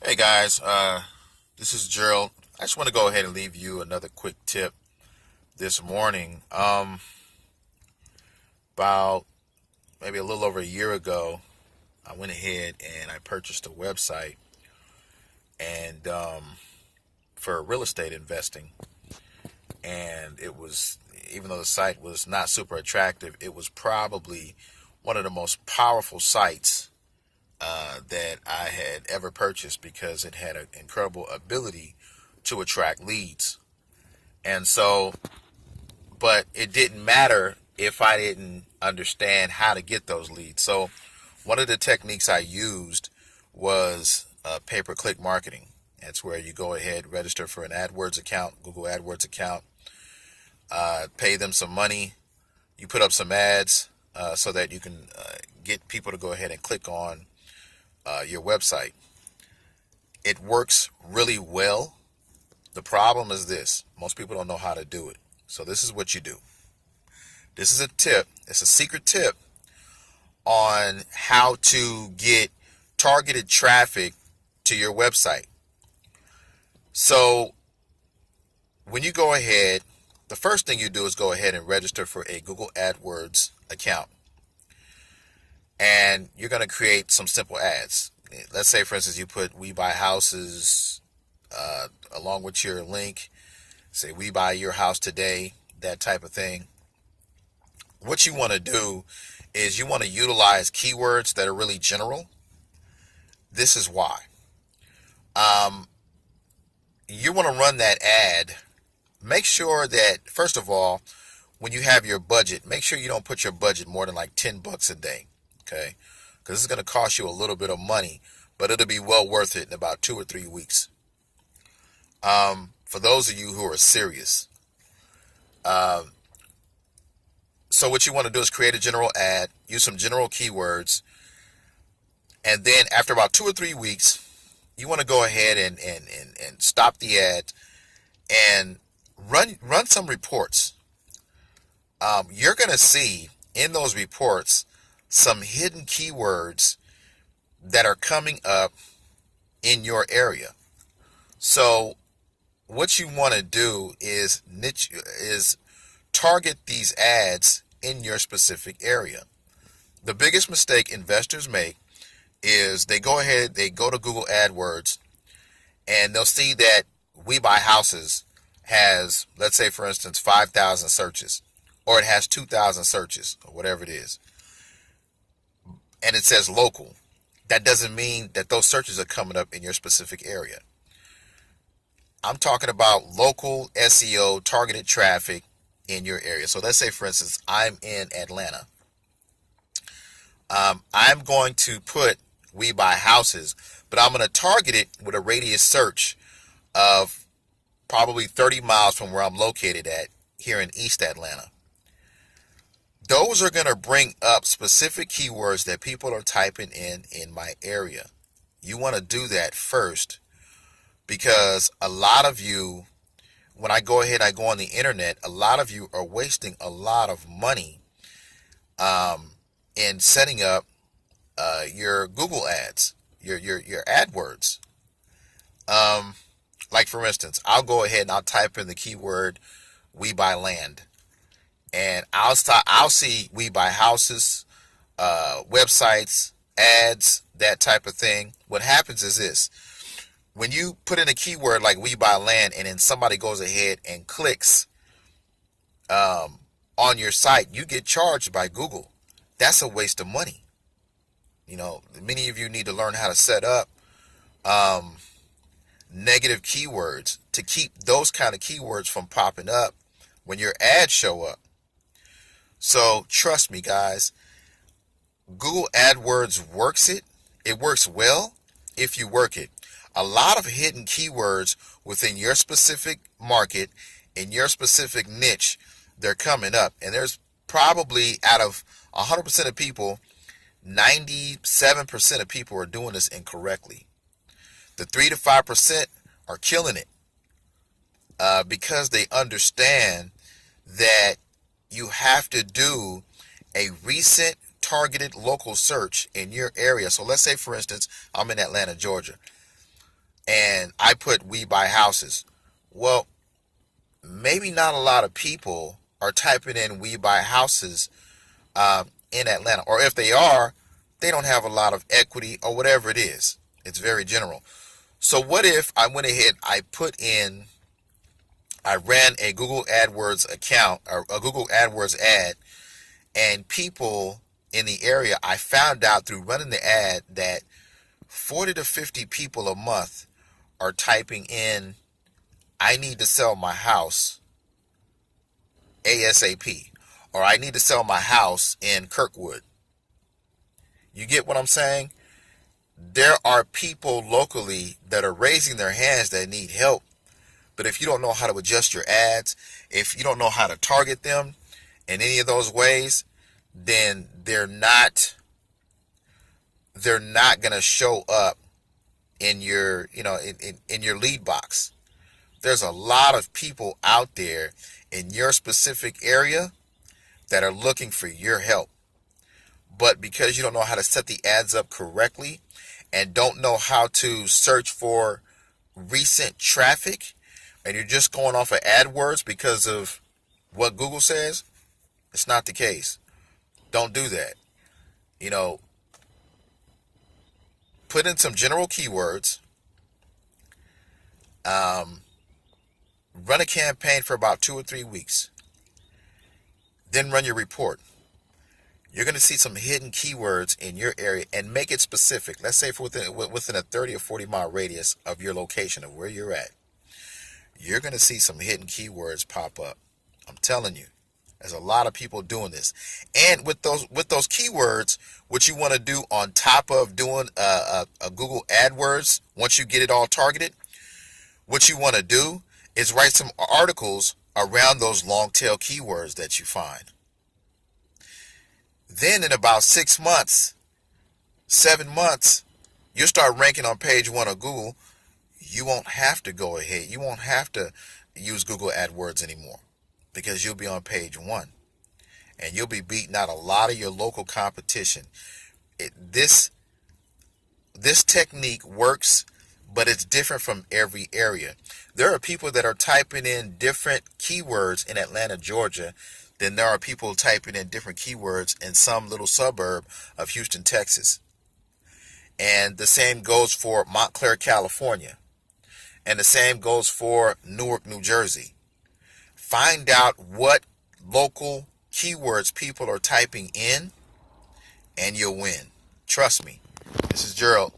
Hey guys, this is Gerald. I just want to go ahead and leave you another quick tip this morning. About maybe a little over a year ago, I went ahead and I purchased a website and for real estate investing. And it was, even though the site was not super attractive, it was probably one of the most powerful sites that I had ever purchased because it had an incredible ability to attract leads. And so, but it didn't matter if I didn't understand how to get those leads. So one of the techniques I used was pay-per-click marketing. That's where you go ahead, register for an AdWords account, Google AdWords account, pay them some money. You put up some ads so that you can get people to go ahead and click on your website. It works really well. The problem is this: most people don't know how to do it. So this is what you do. This is a tip. It's a secret tip on how to get targeted traffic to your website. So when you go ahead, the first thing you do is go ahead and register for a Google AdWords account. And you're going to create some simple ads. Let's say, for instance, you put "We Buy Houses" along with your link. Say "We buy your house today," that type of thing. What you want to do is you want to utilize keywords that are really general. This is why. You want to run that ad. Make sure that, first of all, when you have your budget, make sure you don't put your budget more than like $10 a day. Okay? Because it's going to cost you a little bit of money, but it'll be well worth it in about 2 or 3 weeks. For those of you who are serious. So what you want to do is create a general ad, use some general keywords, and then after about 2 or 3 weeks, you want to go ahead and stop the ad and run some reports. You're going to see in those reports some hidden keywords that are coming up in your area. So what you want to do is target these ads in your specific area. The biggest mistake investors make is they go to Google AdWords, and they'll see that "We Buy Houses" has, let's say for instance, 5,000 searches, or it has 2,000 searches, or whatever it is, and it says local. That doesn't mean that those searches are coming up in your specific area. I'm talking about local SEO, targeted traffic in your area. So let's say, for instance, I'm in Atlanta. I'm going to put "We Buy Houses," but I'm going to target it with a radius search of probably 30 miles from where I'm located at here in East Atlanta. Those are going to bring up specific keywords that people are typing in my area. You want to do that first, because a lot of you, when I go on the internet, a lot of you are wasting a lot of money in setting up your Google ads, your AdWords. Like for instance, I'll go ahead and I'll type in the keyword "We Buy Land," and I'll see "We Buy Houses," websites, ads, that type of thing. What happens is this: when you put in a keyword like "We Buy Land" and then somebody goes ahead and clicks on your site, you get charged by Google. That's a waste of money. You know, many of you need to learn how to set up negative keywords to keep those kind of keywords from popping up when your ads show up. So trust me, guys, Google AdWords works it. It works well if you work it. A lot of hidden keywords within your specific market, in your specific niche, they're coming up. And there's probably, out of 100% of people, 97% of people are doing this incorrectly. The 3 to 5% are killing it because they understand that you have to do a recent targeted local search in your area. So let's say, for instance, I'm in Atlanta, Georgia. and I put we buy houses. Well, maybe not a lot of people are typing in we buy houses in Atlanta, or if they are, they don't have a lot of equity or whatever it is. It's very general. So what if I went ahead, I ran a Google AdWords account, or a Google AdWords ad, and people in the area, I found out through running the ad that 40 to 50 people a month are typing in, I need to sell my house ASAP, or I need to sell my house in Kirkwood. You get what I'm saying? There are people locally that are raising their hands that need help. But if you don't know how to adjust your ads, if you don't know how to target them in any of those ways, then they're not going to show up in your, in your lead box. There's a lot of people out there in your specific area that are looking for your help. But because you don't know how to set the ads up correctly and don't know how to search for recent traffic, and you're just going off of AdWords because of what Google says, it's not the case. Don't do that. Put in some general keywords, run a campaign for about 2 or 3 weeks, then run your report. You're going to see some hidden keywords in your area, and make it specific. Let's say for within a 30 or 40 mile radius of your location of where you're at. You're going to see some hidden keywords pop up. I'm telling you, there's a lot of people doing this. And with those keywords, what you want to do on top of doing a Google AdWords, once you get it all targeted, what you want to do is write some articles around those long tail keywords that you find. Then in about 6 months, 7 months, you'll start ranking on page 1 of Google. You won't have to go ahead. You won't have to use Google AdWords anymore, because you'll be on page 1 and you'll be beating out a lot of your local competition. This technique works, but it's different from every area. There are people that are typing in different keywords in Atlanta, Georgia, than there are people typing in different keywords in some little suburb of Houston, Texas. And the same goes for Montclair, California. And the same goes for Newark, New Jersey. Find out what local keywords people are typing in, and you'll win. Trust me. This is Gerald.